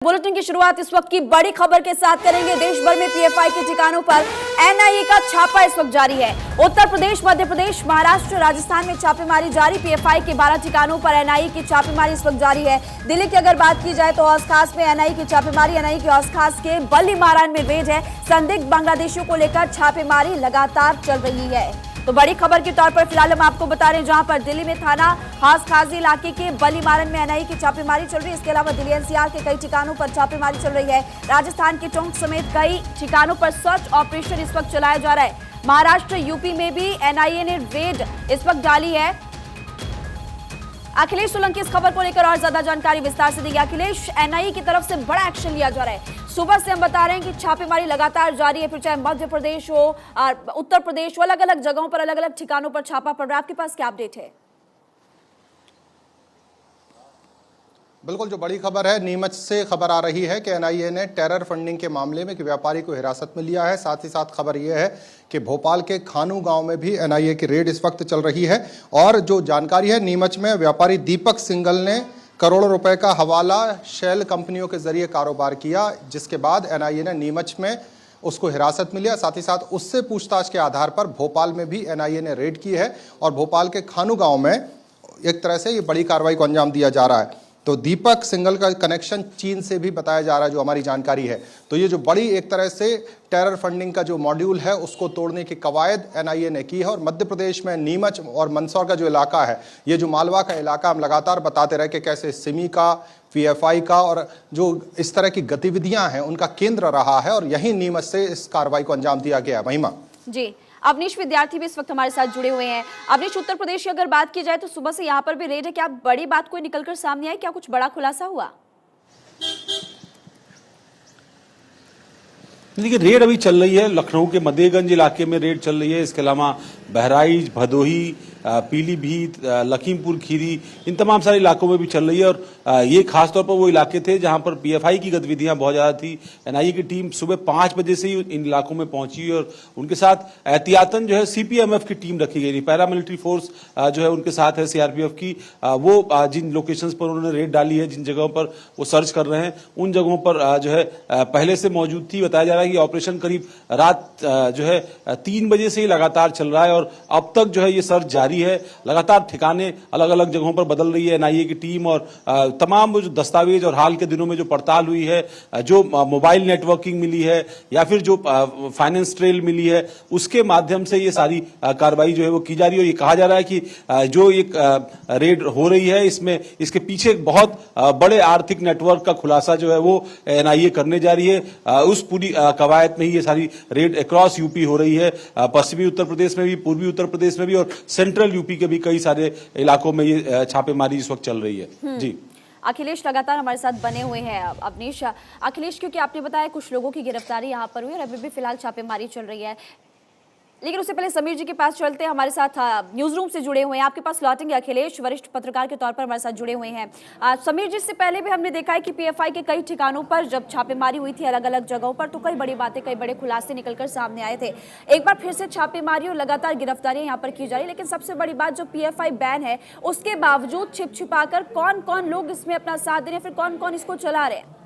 Bulletin की शुरुआत इस वक्त की बड़ी खबर के साथ करेंगे। देश भर में पीएफआई के ठिकानों पर एनआईए का छापा इस वक्त जारी है। उत्तर प्रदेश, मध्य प्रदेश, महाराष्ट्र, राजस्थान में छापेमारी जारी। पीएफआई के 12 ठिकानों पर एनआईए की छापेमारी इस वक्त जारी है। दिल्ली की अगर बात की जाए तो हौस खास में एनआईए की छापेमारी। एनआईए के हौस खास के बल्ली मारान में रेड है। संदिग्ध बांग्लादेशियों को लेकर छापेमारी लगातार चल रही है। तो बड़ी खबर के तौर पर फिलहाल हम आपको बता रहे हैं, जहां पर दिल्ली में थाना हौस खास इलाके के बल्ली मारन में एनआईए की छापेमारी चल रही है। इसके अलावा दिल्ली एनसीआर के कई ठिकानों पर छापेमारी चल रही है। राजस्थान के टोंक समेत कई ठिकानों पर सर्च ऑपरेशन इस वक्त चलाया जा रहा है। महाराष्ट्र, यूपी में भी एनआईए ने रेड इस वक्त डाली है। अखिलेश सोलंकी इस खबर को लेकर और ज्यादा जानकारी विस्तार से देंगे। अखिलेश, एनआईए की तरफ से बड़ा एक्शन लिया जा रहा है। सुबह से हम बता रहे हैं कि छापेमारी लगातार जारी है, फिर चाहे मध्य प्रदेश हो, उत्तर प्रदेश हो, अलग अलग जगहों पर, अलग अलग ठिकानों पर छापा पड़ रहा है। आपके पास क्या अपडेट है? बिल्कुल, जो बड़ी खबर है, नीमच से खबर आ रही है कि एनआईए ने टेरर फंडिंग के मामले में एक व्यापारी को हिरासत में लिया है। साथ ही साथ खबर यह है कि भोपाल के खानू गांव में भी एनआईए की रेड इस वक्त चल रही है। और जो जानकारी है, नीमच में व्यापारी दीपक सिंगल ने करोड़ों रुपए का हवाला शेल कंपनियों के जरिए कारोबार किया, जिसके बाद एनआईए ने नीमच में उसको हिरासत में लिया। साथ ही साथ उससे पूछताछ के आधार पर भोपाल में भी एनआईए ने रेड की है और भोपाल के खानू गांव में एक तरह से ये बड़ी कार्रवाई को अंजाम दिया जा रहा है। तो दीपक सिंगल का कनेक्शन चीन से भी बताया जा रहा है, जो हमारी जानकारी है। तो ये जो बड़ी एक तरह से टेरर फंडिंग का जो मॉड्यूल है, उसको तोड़ने की कवायद एनआईए ने की है। और मध्य प्रदेश में नीमच और मंदसौर का जो इलाका है, ये जो मालवा का इलाका, हम लगातार बताते रहे कि कैसे सिमी का, पीएफआई का और जो इस तरह की गतिविधियां हैं, उनका केंद्र रहा है। और यही नीमच से इस कार्रवाई को अंजाम दिया गया। महिमा जी, अवनीश विद्यार्थी भी इस वक्त हमारे साथ जुड़े हुए हैं। अवनीश, उत्तर प्रदेश की अगर बात की जाए तो सुबह से यहाँ पर भी रेड है। क्या बड़ी बात कोई निकलकर सामने आई? क्या कुछ बड़ा खुलासा हुआ? देखिए, रेड अभी चल रही है। लखनऊ के मदेगंज इलाके में रेड चल रही है। इसके अलावा बहराइच, भदोही, पीलीभीत, लखीमपुर खीरी, इन तमाम सारे इलाकों में भी चल रही है। और ये खासतौर पर वो इलाके थे जहां पर पीएफआई की गतिविधियां बहुत ज्यादा थी। एनआईए की टीम सुबह 5 बजे से ही इन इलाकों में पहुंची और उनके साथ एहतियातन जो है सीपीएमएफ की टीम रखी गई थी। पैरामिलिट्री फोर्स जो है उनके साथ है, सीआरपीएफ की। वो जिन लोकेशंस पर उन्होंने रेड डाली है, जिन जगहों पर वो सर्च कर रहे हैं, उन जगहों पर जो है पहले से मौजूद थी। बताया जा रहा है कि ऑपरेशन करीब रात जो है 3 बजे से ही लगातार चल रहा है और अब तक जो है ये सर्च जारी है। लगातार ठिकाने अलग अलग जगहों पर बदल रही है एनआईए की टीम। और तमाम जो दस्तावेज और हाल के दिनों में जो पड़ताल हुई है, जो मोबाइल नेटवर्किंग मिली है या फिर जो फाइनेंस ट्रेल मिली है, उसके माध्यम से ये सारी कार्रवाई जो है वो की जा रही है। और ये कहा जा रहा है कि जो एक रेड हो रही है, इसमें इसके पीछे एक बहुत बड़े आर्थिक नेटवर्क का खुलासा जो है वो एनआईए करने जा रही है। उस पूरी कवायद में ही ये सारी रेड अक्रॉस यूपी हो रही है। पश्चिमी उत्तर प्रदेश में भी, पूर्वी उत्तर प्रदेश में भी और सेंट्रल यूपी के भी कई सारे इलाकों में ये छापेमारी इस वक्त चल रही है। जी, अखिलेश लगातार हमारे साथ बने हुए हैं। अवनीश, अखिलेश, क्योंकि आपने बताया कुछ लोगों की गिरफ्तारी यहाँ पर हुई और अभी भी फिलहाल छापेमारी चल रही है, लेकिन उससे पहले समीर जी के पास चलते हैं। हमारे साथ न्यूज रूम से जुड़े हुए हैं, आपके पास लौटेंगे। अखिलेश वरिष्ठ पत्रकार के तौर पर हमारे साथ जुड़े हुए हैं। समीर जी, से पहले भी हमने देखा है कि पीएफआई के कई ठिकानों पर जब छापेमारी हुई थी अलग अलग जगहों पर, तो कई बड़ी बातें, कई बड़े खुलासे निकलकर सामने आए थे। एक बार फिर से छापेमारी और लगातार गिरफ्तारियां यहाँ पर की जा रही, लेकिन सबसे बड़ी बात, जो पीएफआई बैन है, उसके बावजूद छिप छिपाकर कौन कौन लोग इसमें अपना साथ दे रहे हैं, फिर कौन कौन इसको चला रहे हैं?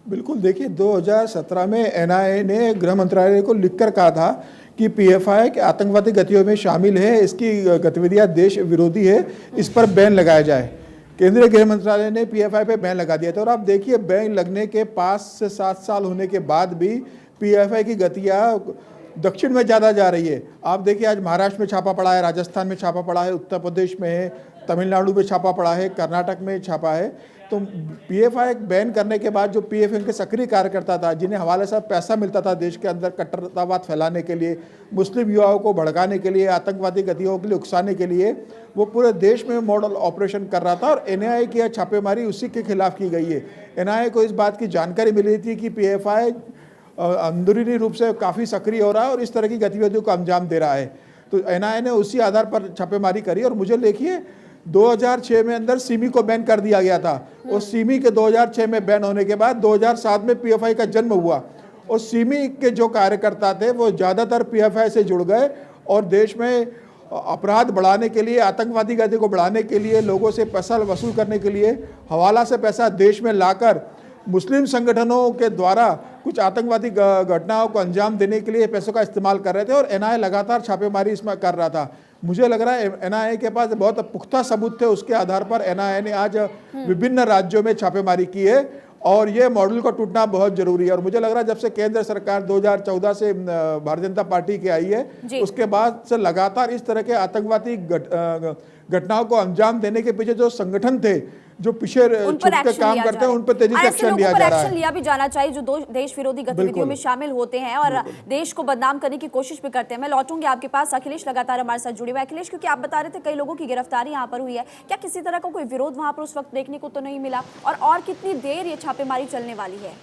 बिल्कुल, देखिए, 2017 में एनआईए ने गृह मंत्रालय को लिखकर कहा था कि पीएफआई के आतंकवादी गतिविधियों में शामिल है, इसकी गतिविधियां देश विरोधी है, इस पर बैन लगाया जाए। केंद्रीय गृह मंत्रालय ने पीएफआई पे बैन लगा दिया था। और आप देखिए, बैन लगने के 5 से 7 साल होने के बाद भी पीएफआई की गतियां दक्षिण में ज़्यादा जा रही है। आप देखिए, आज महाराष्ट्र में छापा पड़ा है, राजस्थान में छापा पड़ा है, उत्तर प्रदेश में है, तमिलनाडु में छापा पड़ा है, कर्नाटक में छापा है। तो पीएफआई बैन करने के बाद जो पीएफआई के सक्रिय कार्यकर्ता था, जिन्हें हवाले से पैसा मिलता था देश के अंदर कट्टरतावाद फैलाने के लिए, मुस्लिम युवाओं को भड़काने के लिए, आतंकवादी गतिविधियों के लिए उकसाने के लिए, वो पूरे देश में मॉडल ऑपरेशन कर रहा था। और एनआईए की छापेमारी उसी के खिलाफ की गई है। एनआईए को इस बात की जानकारी मिली थी कि पीएफआई अंदरूनी रूप से काफ़ी सक्रिय हो रहा है और इस तरह की गतिविधियों को अंजाम दे रहा है। तो एनआईए ने उसी आधार पर छापेमारी करी। और मुझे देखिए, 2006 में अंदर सिमी को बैन कर दिया गया था और सिमी के 2006 में बैन होने के बाद 2007 में पीएफआई का जन्म हुआ। और सिमी के जो कार्यकर्ता थे वो ज़्यादातर पीएफआई से जुड़ गए और देश में अपराध बढ़ाने के लिए, आतंकवादी गति को बढ़ाने के लिए, लोगों से पैसा वसूल करने के लिए, हवाला से पैसा देश में लाकर मुस्लिम संगठनों के द्वारा कुछ आतंकवादी घटनाओं को अंजाम देने के लिए पैसों का इस्तेमाल कर रहे थे और एनआईए लगातार छापेमारी इसमें कर रहा था। मुझे लग रहा है एनआईए के पास बहुत पुख्ता सबूत थे, उसके आधार पर एनआईए ने आज विभिन्न राज्यों में छापेमारी की है और ये मॉडल को टूटना बहुत जरूरी है। और मुझे लग रहा है जब से केंद्र सरकार 2014 से भारतीय जनता पार्टी की आई है, उसके बाद से लगातार इस तरह के आतंकवादी घटनाओं को अंजाम देने के पीछे जो संगठन थे, जो पीछे छुप के काम करते हैं, उन पर तेजी से एक्शन लिया जा रहा है। एक्शन लिया भी जाना चाहिए जो देश विरोधी गतिविधियों में शामिल होते हैं और देश को बदनाम करने की कोशिश भी करते हैं। मैं लौटूंगी आपके पास, अखिलेश लगातार हमारे साथ जुड़े हुए। अखिलेश, क्योंकि आप बता रहे थे कई लोगों की गिरफ्तारी यहाँ पर हुई है, क्या किसी तरह का कोई विरोध वहां पर उस वक्त देखने को तो नहीं मिला? और कितनी देर ये छापेमारी चलने वाली है?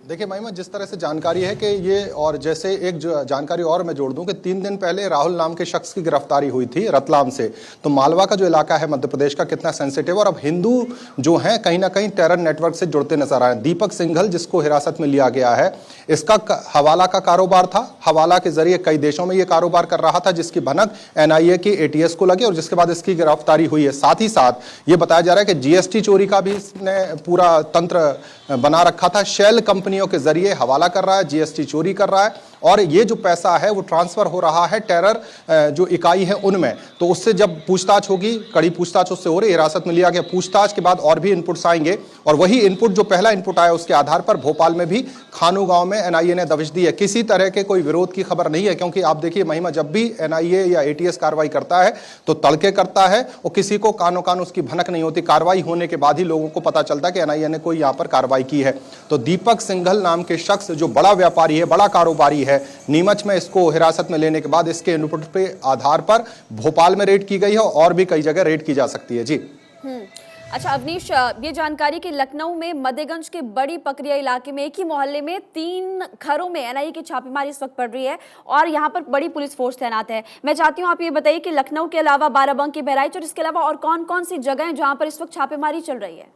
देखिए महिमा, जिस तरह से जानकारी है कि ये, और जैसे एक जानकारी और मैं जोड़ दूं कि 3 दिन पहले राहुल नाम के शख्स की गिरफ्तारी हुई थी रतलाम से। तो मालवा का जो इलाका है मध्य प्रदेश का कितना सेंसिटिव, और अब हिंदू जो हैं कहीं ना कहीं टेरर नेटवर्क से जुड़ते नजर आए। दीपक सिंघल जिसको हिरासत में लिया गया है, इसका हवाला का कारोबार था, हवाला के जरिए कई देशों में ये कारोबार कर रहा था, जिसकी भनक एनआईए की एटीएस को लगी और जिसके बाद इसकी गिरफ्तारी हुई है। साथ ही साथ ये बताया जा रहा है कि जीएसटी चोरी का भी इसने पूरा तंत्र बना रखा था। शेल कंपनियों के जरिए हवाला कर रहा है, जीएसटी चोरी कर रहा है और ये जो पैसा है वो ट्रांसफर हो रहा है टेरर जो इकाई है उनमें। तो उससे जब पूछताछ होगी, कड़ी पूछताछ उससे हो रही, हिरासत में लिया गया, पूछताछ के बाद और भी इनपुट्स आएंगे और वही इनपुट जो पहला इनपुट आया उसके आधार पर भोपाल में भी खानू गांव में एनआईए ने दबिश दी है। किसी तरह के कोई विरोध की खबर नहीं है, क्योंकि आप देखिए महिमा, जब भी एनआईए या एटीएस कार्रवाई करता है तो तड़के करता है और किसी को कानो कान उसकी भनक नहीं होती। कार्रवाई होने के बाद ही लोगों को पता चलता है कि एनआईए ने कोई यहां पर कार्रवाई की है। तो दीपक सिंघल नाम के शख्स जो बड़ा व्यापारी है, बड़ा कारोबारी है, नीमच में इसको हिरासत में लेने के बाद इसके इनपुट पे आधार पर भोपाल में रेड की गई है और भी कई जगह रेड की जा सकती है। जी अच्छा अवनीश, ये जानकारी कि लखनऊ में मध्यगंज के बड़ी पकरिया इलाके में एक ही मोहल्ले में 3 घरों में एनआईए की छापेमारी इस वक्त पड़ रही है और यहाँ पर बड़ी पुलिस फोर्स तैनात है। मैं चाहती हूँ आप ये बताइए कि लखनऊ के अलावा बाराबंकी, बहराइच और इसके अलावा और कौन कौन सी जगह है जहाँ पर इस वक्त छापेमारी चल रही है?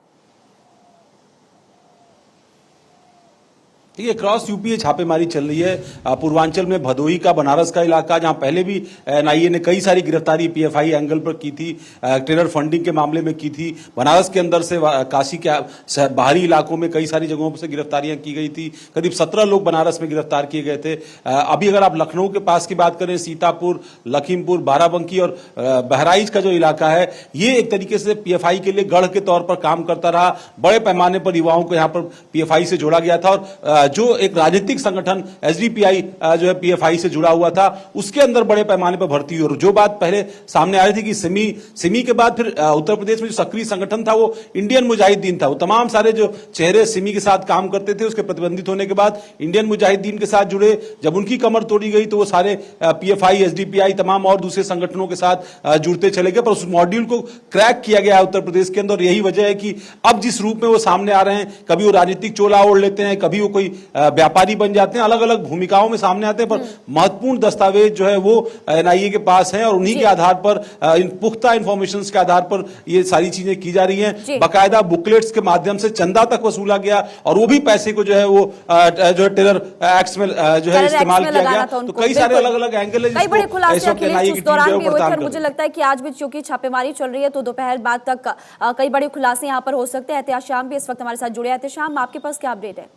देखिए, क्रॉस यूपी छापेमारी चल रही है। पूर्वांचल में भदोही का, बनारस का इलाका, जहां पहले भी एनआईए ने कई सारी गिरफ्तारी पीएफआई एंगल पर की थी, टेरर फंडिंग के मामले में की थी। बनारस के अंदर से काशी के बाहरी इलाकों में कई सारी जगहों से गिरफ्तारियां की गई थी। करीब 17 लोग बनारस में गिरफ्तार किए गए थे। अभी अगर आप लखनऊ के पास की बात करें, सीतापुर, लखीमपुर, बाराबंकी और बहराइच का जो इलाका है, ये एक तरीके से पीएफआई के लिए गढ़ के तौर पर काम करता रहा। बड़े पैमाने पर युवाओं को यहाँ पर पीएफआई से जोड़ा गया था और जो एक राजनीतिक संगठन एसडीपीआई जो है पीएफआई से जुड़ा हुआ था, उसके अंदर बड़े पैमाने पर भर्ती हुई। और जो बात पहले सामने आ रही थी कि सिमी के बाद फिर उत्तर प्रदेश में जो सक्रिय संगठन था वो इंडियन मुजाहिदीन था। वो तमाम सारे जो चेहरे सिमी के साथ काम करते थे, उसके प्रतिबंधित होने के बाद इंडियन मुजाहिदीन के साथ जुड़े। जब उनकी कमर तोड़ी गई तो वो सारे पीएफआई, एसडीपीआई, तमाम और दूसरे संगठनों के साथ जुड़ते चले गए। पर उस मॉड्यूल को क्रैक किया गया उत्तर प्रदेश के अंदर। यही वजह है कि अब जिस रूप में वो सामने आ रहे हैं, कभी वो राजनीतिक चोला ओढ़ लेते हैं, कभी वो कोई व्यापारी बन जाते हैं, अलग अलग भूमिकाओं में सामने आते हैं। पर महत्वपूर्ण दस्तावेज जो है वो एनआईए के पास है और उन्हीं के आधार पर, इन पुख्ता इंफॉर्मेशन के आधार पर ये सारी चीजें की जा रही हैं। बाकायदा बुकलेट्स के माध्यम से चंदा तक वसूला गया और वो भी पैसे को जो है वो जो है टेरर एक्ट्स में जो है इस्तेमाल किया गया। तो कई सारे अलग अलग एंगल है, कई बड़े खुलासे अखिलेश उस दौरान भी हुए थे। मुझे लगता है कि आज भी चूंकि छापेमारी चल रही है तो दोपहर बाद तक कई बड़े खुलासे यहाँ पर हो सकते हैं। एहतियात भी इस वक्त हमारे साथ जुड़े हैं। एहतियात, आपके पास क्या अपडेट है?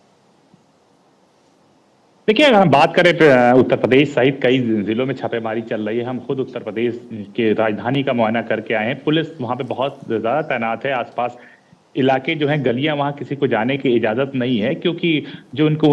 देखिए, अगर हम बात करें उत्तर प्रदेश सहित कई जिलों में छापेमारी चल रही है। हम खुद उत्तर प्रदेश के राजधानी का मुआयना करके आए हैं। पुलिस वहां पे बहुत ज्यादा तैनात है। आसपास इलाके जो हैं, गलियां, वहां किसी को जाने की इजाजत नहीं है, क्योंकि जो उनको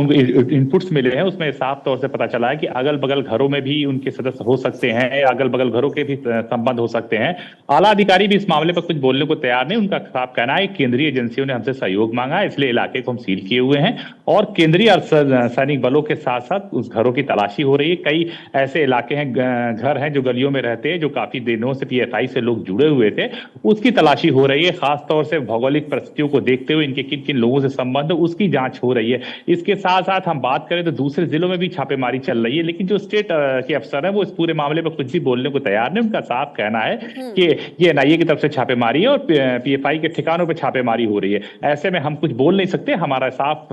इनपुट्स मिले हैं उसमें साफ तौर से पता चला है कि अगल बगल घरों में भी उनके सदस्य हो सकते हैं, अगल बगल घरों के भी संबंध हो सकते हैं। आला अधिकारी भी इस मामले पर कुछ बोलने को तैयार नहीं। उनका साफ कहना है केंद्रीय एजेंसियों ने हमसे सहयोग मांगा, इसलिए इलाके को हम सील किए हुए हैं और केंद्रीय सैनिक बलों के साथ साथ उस घरों की तलाशी हो रही है। कई ऐसे इलाके हैं, घर हैं जो गलियों में रहते हैं, जो काफी दिनों से पीएफआई से लोग जुड़े हुए थे, उसकी तलाशी हो रही है। खासतौर से भौगोलिक भौगोलिक परिस्थितियों को देखते हुए इनके किन किन लोगों से संबंध है उसकी जांच हो रही है। इसके साथ साथ हम बात करें तो दूसरे जिलों में भी छापेमारी चल रही है, लेकिन जो स्टेट के अफसर हैं वो इस पूरे मामले में कुछ भी बोलने को तैयार नहीं। उनका साफ कहना है कि ये एनआईए की तरफ से छापेमारी है और पीएफआई के ठिकानों पर छापेमारी हो रही है। ऐसे में हम कुछ बोल नहीं सकते, हमारा साफ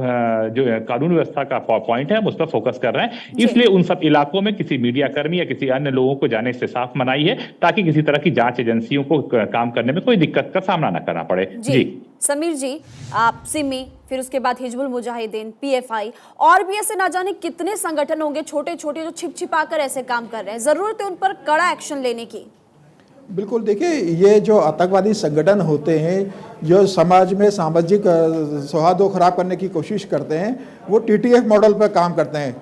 जो कानून व्यवस्था का पॉइंट है हम उस पर फोकस कर रहे हैं। इसलिए उन सब इलाकों में किसी मीडिया कर्मी या किसी अन्य लोगों को जाने से साफ मनाही है, ताकि किसी तरह की जांच एजेंसियों को काम करने में कोई दिक्कत का सामना न करना पड़े। जी समीर जी, आप सिमी, फिर उसके बाद हिजबुल मुजाहिदीन, पीएफआई और भी ऐसे ना जाने कितने संगठन होंगे छोटे छोटे जो छिप छिपा कर ऐसे काम कर रहे हैं। जरूरत है उन पर कड़ा एक्शन लेने की। बिल्कुल, देखिए ये जो आतंकवादी संगठन होते हैं जो समाज में सामाजिक सौहार्द को खराब करने की कोशिश करते हैं, वो टीटीएफ मॉडल पर काम करते हैं।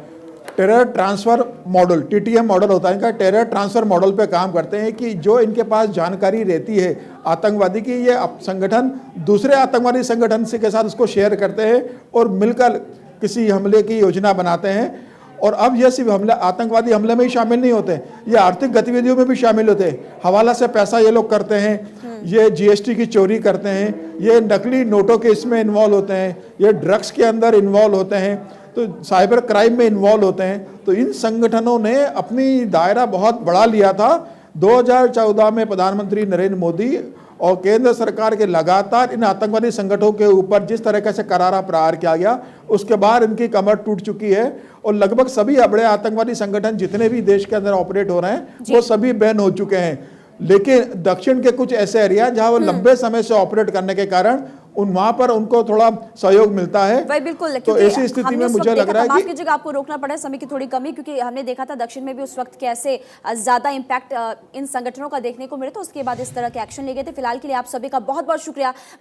Terror transfer model, TTM model होता है इनका, टेरर ट्रांसफर मॉडल पे काम करते हैं कि जो इनके पास जानकारी रहती है आतंकवादी की, ये संगठन दूसरे आतंकवादी संगठन से के साथ उसको शेयर करते हैं और मिलकर किसी हमले की योजना बनाते हैं। और अब ये सिर्फ हमला आतंकवादी हमले में ही शामिल नहीं होते, ये आर्थिक गतिविधियों में भी शामिल होते हैं। हवाला से पैसा ये लोग करते हैं, ये जीएसटी की चोरी करते हैं, ये नकली नोटों के इसमें इन्वॉल्व होते हैं, ये ड्रग्स के अंदर इन्वॉल्व होते हैं, तो साइबर क्राइम में इन्वॉल्व होते हैं। तो इन संगठनों ने अपनी दायरा बहुत बढ़ा लिया था। 2014 में प्रधानमंत्री नरेंद्र मोदी और केंद्र सरकार के लगातार इन आतंकवादी संगठनों के ऊपर जिस तरह से करारा प्रहार किया गया, उसके बाद इनकी कमर टूट चुकी है और लगभग सभी बड़े आतंकवादी संगठन जितने भी देश के अंदर ऑपरेट हो रहे हैं वो सभी बैन हो चुके हैं। लेकिन दक्षिण के कुछ ऐसे एरिया जहां वो लंबे समय से ऑपरेट करने के कारण वहां पर उनको थोड़ा सहयोग मिलता है। वही बिल्कुल, तो ऐसी स्थिति में मुझे लग रहा है माफ कीजिएगा आपको रोकना पड़ा, समय की थोड़ी कमी, क्योंकि हमने देखा था दक्षिण में भी उस वक्त कैसे ज्यादा इंपैक्ट इन संगठनों का देखने को मिले, तो उसके बाद इस तरह के एक्शन लिए गए थे। फिलहाल के लिए आप सभी का बहुत बहुत शुक्रिया।